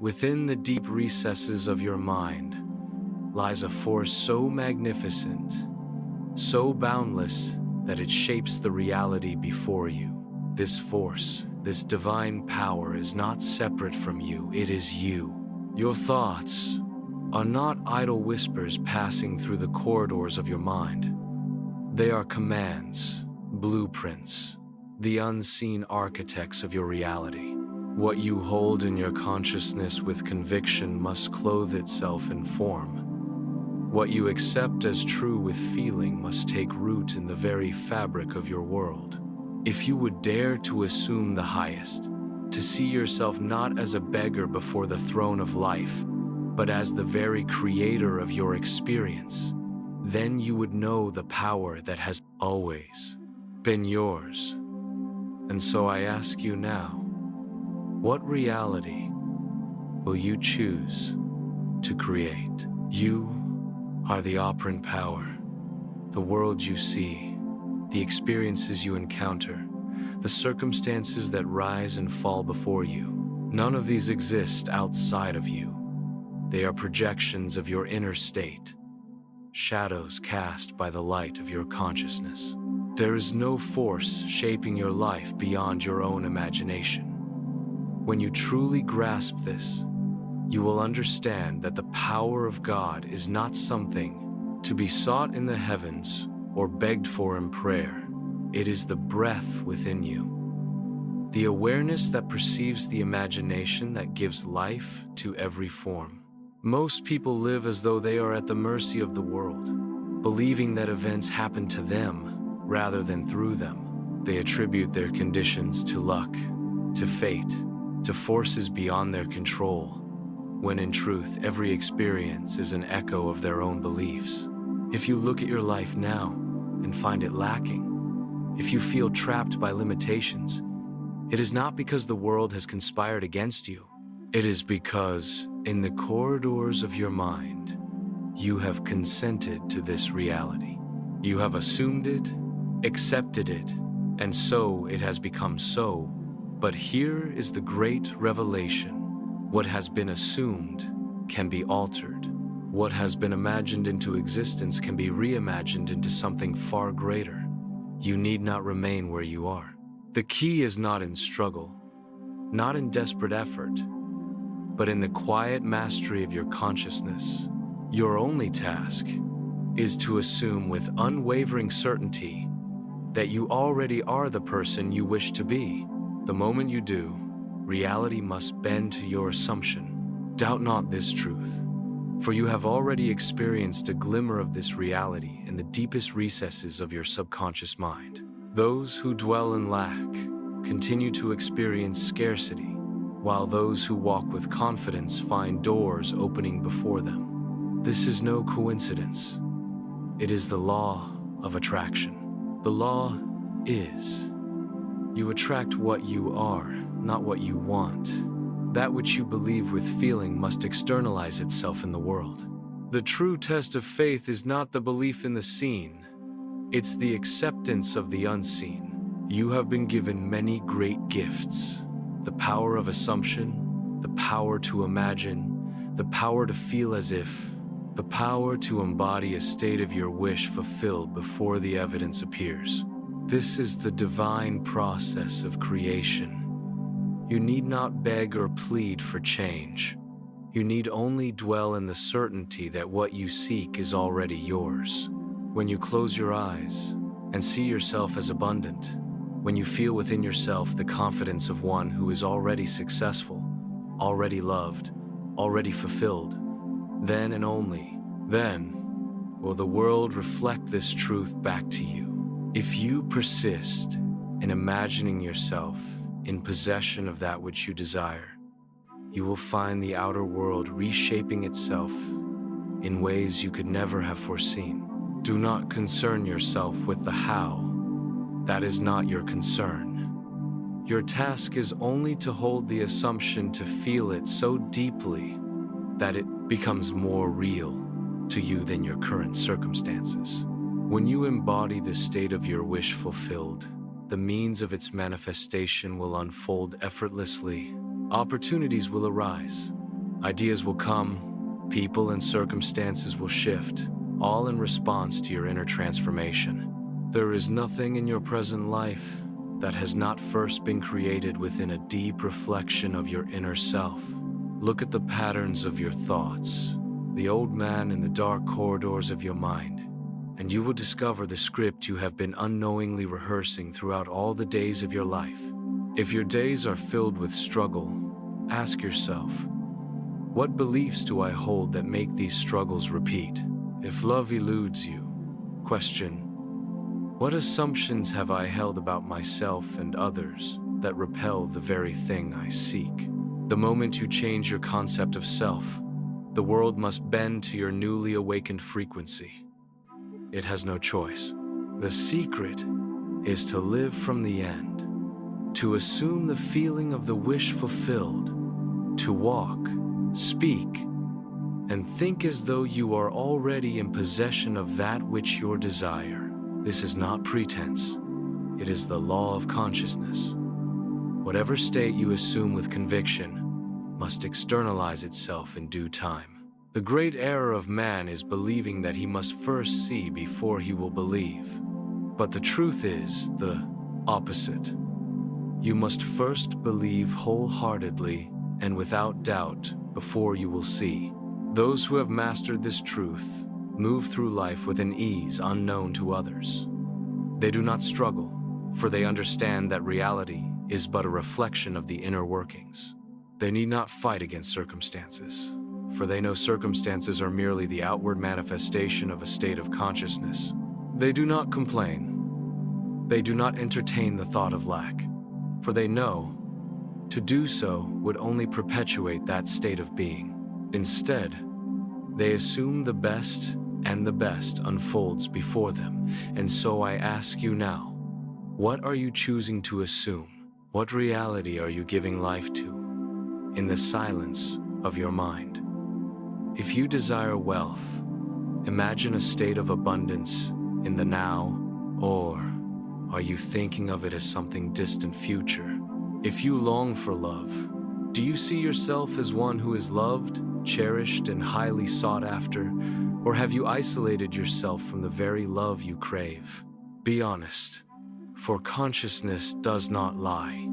Within the deep recesses of your mind lies a force so magnificent, so boundless, that it shapes the reality before you. This force, this divine power, is not separate from you, it is you. Your thoughts are not idle whispers passing through the corridors of your mind. They are commands, blueprints, the unseen architects of your reality. What you hold in your consciousness with conviction must clothe itself in form. What you accept as true with feeling must take root in the very fabric of your world. If you would dare to assume the highest, to see yourself not as a beggar before the throne of life, but as the very creator of your experience, then you would know the power that has always been yours. And so I ask you now, what reality will you choose to create? You are the operant power. The world you see, the experiences you encounter, the circumstances that rise and fall before you, none of these exist outside of you. They are projections of your inner state, shadows cast by the light of your consciousness. There is no force shaping your life beyond your own imagination. When you truly grasp this, you will understand that the power of God is not something to be sought in the heavens or begged for in prayer. It is the breath within you, the awareness that perceives the imagination that gives life to every form. Most people live as though they are at the mercy of the world, believing that events happen to them rather than through them. They attribute their conditions to luck, to fate, to forces beyond their control, when in truth every experience is an echo of their own beliefs. If you look at your life now and find it lacking, if you feel trapped by limitations, it is not because the world has conspired against you. It is because, in the corridors of your mind, you have consented to this reality. You have assumed it, accepted it, and so it has become so. But here is the great revelation. What has been assumed can be altered. What has been imagined into existence can be reimagined into something far greater. You need not remain where you are. The key is not in struggle, not in desperate effort, but in the quiet mastery of your consciousness. Your only task is to assume with unwavering certainty that you already are the person you wish to be. The moment you do, reality must bend to your assumption. Doubt not this truth, for you have already experienced a glimmer of this reality in the deepest recesses of your subconscious mind. Those who dwell in lack continue to experience scarcity, while those who walk with confidence find doors opening before them. This is no coincidence. It is the law of attraction. The law is, you attract what you are, not what you want. That which you believe with feeling must externalize itself in the world. The true test of faith is not the belief in the seen, it's the acceptance of the unseen. You have been given many great gifts: the power of assumption, the power to imagine, the power to feel as if, the power to embody a state of your wish fulfilled before the evidence appears. This is the divine process of creation. You need not beg or plead for change. You need only dwell in the certainty that what you seek is already yours. When you close your eyes and see yourself as abundant, when you feel within yourself the confidence of one who is already successful, already loved, already fulfilled, then and only then will the world reflect this truth back to you. If you persist in imagining yourself in possession of that which you desire, you will find the outer world reshaping itself in ways you could never have foreseen. Do not concern yourself with the how. That is not your concern. Your task is only to hold the assumption to feel it so deeply that it becomes more real to you than your current circumstances. When you embody the state of your wish fulfilled, the means of its manifestation will unfold effortlessly. Opportunities will arise. Ideas will come, people and circumstances will shift, all in response to your inner transformation. There is nothing in your present life that has not first been created within a deep reflection of your inner self. Look at the patterns of your thoughts, the old man in the dark corridors of your mind, and you will discover the script you have been unknowingly rehearsing throughout all the days of your life. If your days are filled with struggle, ask yourself, what beliefs do I hold that make these struggles repeat? If love eludes you, question, what assumptions have I held about myself and others that repel the very thing I seek? The moment you change your concept of self, the world must bend to your newly awakened frequency. It has no choice. The secret is to live from the end, to assume the feeling of the wish fulfilled, to walk, speak, and think as though you are already in possession of that which you desire. This is not pretense. It is the law of consciousness. Whatever state you assume with conviction must externalize itself in due time. The great error of man is believing that he must first see before he will believe. But the truth is the opposite. You must first believe wholeheartedly and without doubt before you will see. Those who have mastered this truth move through life with an ease unknown to others. They do not struggle, for they understand that reality is but a reflection of the inner workings. They need not fight against circumstances, for they know circumstances are merely the outward manifestation of a state of consciousness. They do not complain. They do not entertain the thought of lack, for they know to do so would only perpetuate that state of being. Instead, they assume the best, and the best unfolds before them. And so I ask you now, what are you choosing to assume? What reality are you giving life to in the silence of your mind? If you desire wealth, imagine a state of abundance in the now, or are you thinking of it as something distant future? If you long for love, do you see yourself as one who is loved, cherished, and highly sought after? Or have you isolated yourself from the very love you crave? Be honest, for consciousness does not lie.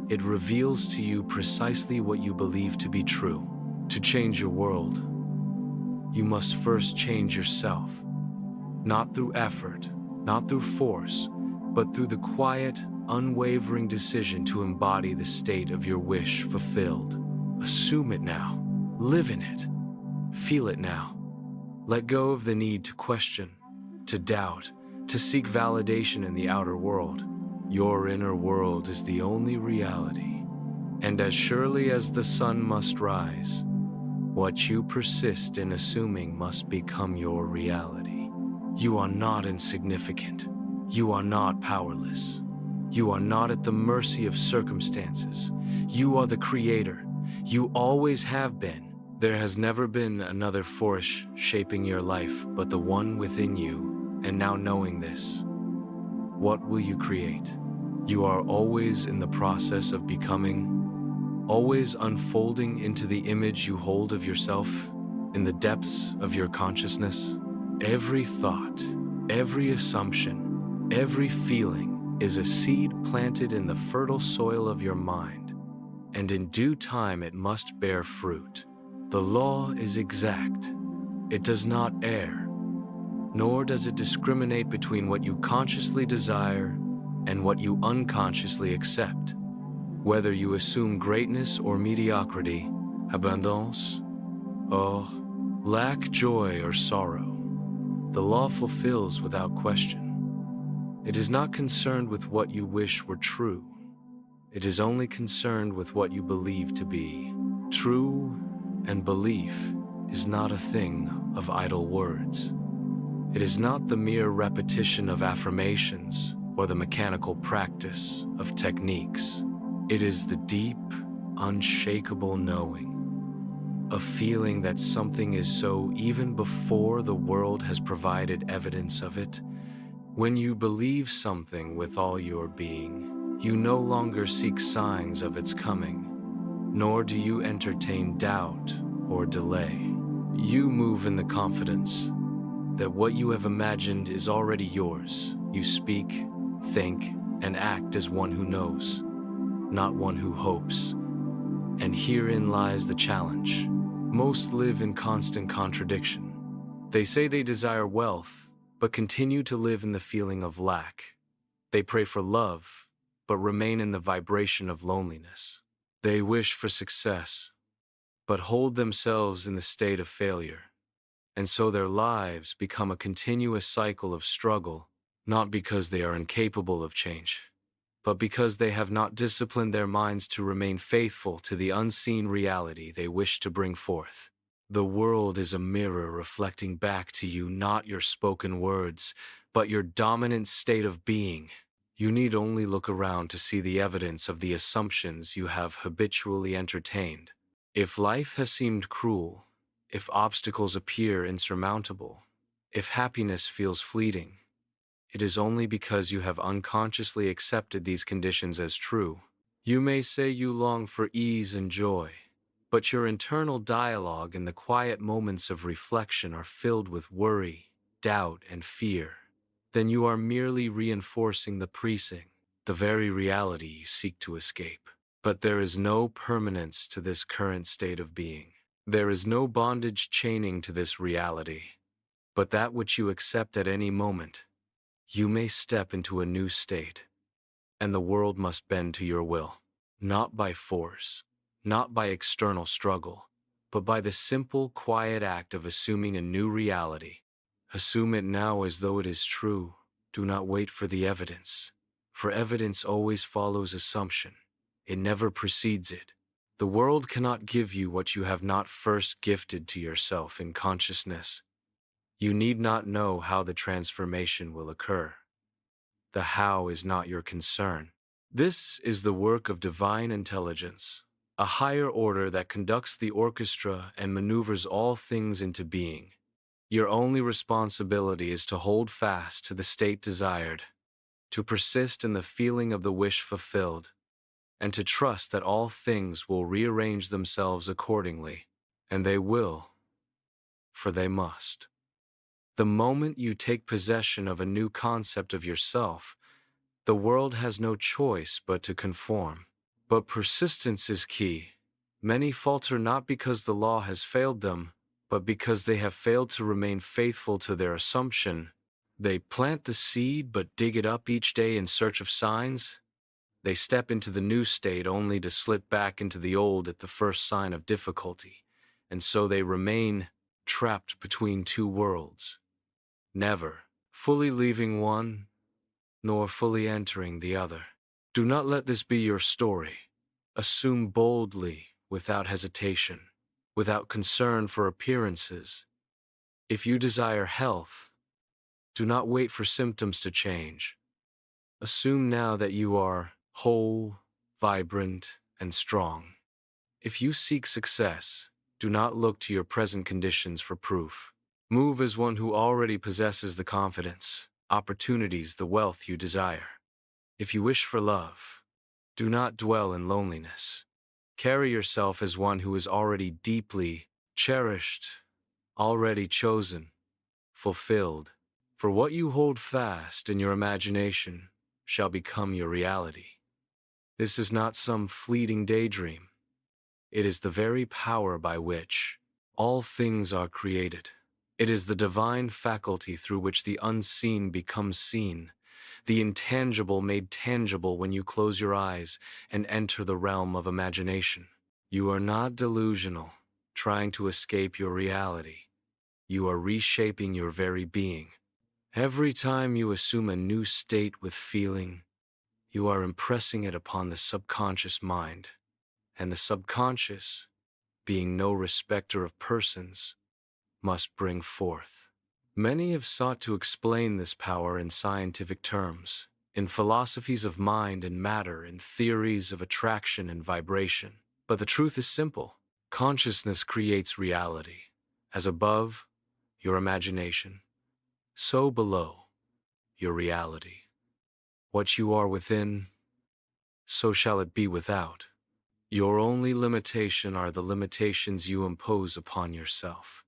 It reveals to you precisely what you believe to be true. To change your world, you must first change yourself. Not through effort, not through force, but through the quiet, unwavering decision to embody the state of your wish fulfilled. Assume it now. Live in it. Feel it now. Let go of the need to question, to doubt, to seek validation in the outer world. Your inner world is the only reality. And as surely as the sun must rise, what you persist in assuming must become your reality. You are not insignificant. You are not powerless. You are not at the mercy of circumstances. You are the creator. You always have been. There has never been another force shaping your life but the one within you, and now knowing this, what will you create? You are always in the process of becoming, always unfolding into the image you hold of yourself in the depths of your consciousness. Every thought, every assumption, every feeling is a seed planted in the fertile soil of your mind, and in due time it must bear fruit. The law is exact. It does not err, nor does it discriminate between what you consciously desire and what you unconsciously accept. Whether you assume greatness or mediocrity, abundance or lack, joy or sorrow, the law fulfills without question. It is not concerned with what you wish were true. It is only concerned with what you believe to be true. And belief is not a thing of idle words. It is not the mere repetition of affirmations or the mechanical practice of techniques. It is the deep, unshakable knowing, a feeling that something is so even before the world has provided evidence of it. When you believe something with all your being, you no longer seek signs of its coming, nor do you entertain doubt or delay. You move in the confidence that what you have imagined is already yours. You speak, think, and act as one who knows, not one who hopes. And herein lies the challenge. Most live in constant contradiction. They say they desire wealth, but continue to live in the feeling of lack. They pray for love, but remain in the vibration of loneliness. They wish for success, but hold themselves in the state of failure. And so their lives become a continuous cycle of struggle, not because they are incapable of change, but because they have not disciplined their minds to remain faithful to the unseen reality they wish to bring forth. The world is a mirror reflecting back to you not your spoken words, but your dominant state of being. You need only look around to see the evidence of the assumptions you have habitually entertained. If life has seemed cruel, if obstacles appear insurmountable, if happiness feels fleeting, it is only because you have unconsciously accepted these conditions as true. You may say you long for ease and joy, but your internal dialogue and the quiet moments of reflection are filled with worry, doubt, and fear. Then you are merely reinforcing the precinct, the very reality you seek to escape. But there is no permanence to this current state of being. There is no bondage chaining to this reality, but that which you accept at any moment. You may step into a new state, and the world must bend to your will, not by force, not by external struggle, but by the simple, quiet act of assuming a new reality. Assume it now as though it is true. Do not wait for the evidence, for evidence always follows assumption. It never precedes it. The world cannot give you what you have not first gifted to yourself in consciousness. You need not know how the transformation will occur. The how is not your concern. This is the work of divine intelligence, a higher order that conducts the orchestra and maneuvers all things into being. Your only responsibility is to hold fast to the state desired, to persist in the feeling of the wish fulfilled, and to trust that all things will rearrange themselves accordingly. And they will, for they must. The moment you take possession of a new concept of yourself, the world has no choice but to conform. But persistence is key. Many falter not because the law has failed them, but because they have failed to remain faithful to their assumption. They plant the seed but dig it up each day in search of signs. They step into the new state only to slip back into the old at the first sign of difficulty, and so they remain trapped between two worlds, never fully leaving one, nor fully entering the other. Do not let this be your story. Assume boldly, without hesitation, without concern for appearances. If you desire health, do not wait for symptoms to change. Assume now that you are whole, vibrant, and strong. If you seek success, do not look to your present conditions for proof. Move as one who already possesses the confidence, opportunities, the wealth you desire. If you wish for love, do not dwell in loneliness. Carry yourself as one who is already deeply cherished, already chosen, fulfilled. For what you hold fast in your imagination shall become your reality. This is not some fleeting daydream. It is the very power by which all things are created. It is the divine faculty through which the unseen becomes seen, the intangible made tangible when you close your eyes and enter the realm of imagination. You are not delusional, trying to escape your reality. You are reshaping your very being. Every time you assume a new state with feeling, you are impressing it upon the subconscious mind, and the subconscious, being no respecter of persons, must bring forth. Many have sought to explain this power in scientific terms, in philosophies of mind and matter, in theories of attraction and vibration. But the truth is simple. Consciousness creates reality. As above, your imagination, so below, your reality. What you are within, so shall it be without. Your only limitation are the limitations you impose upon yourself.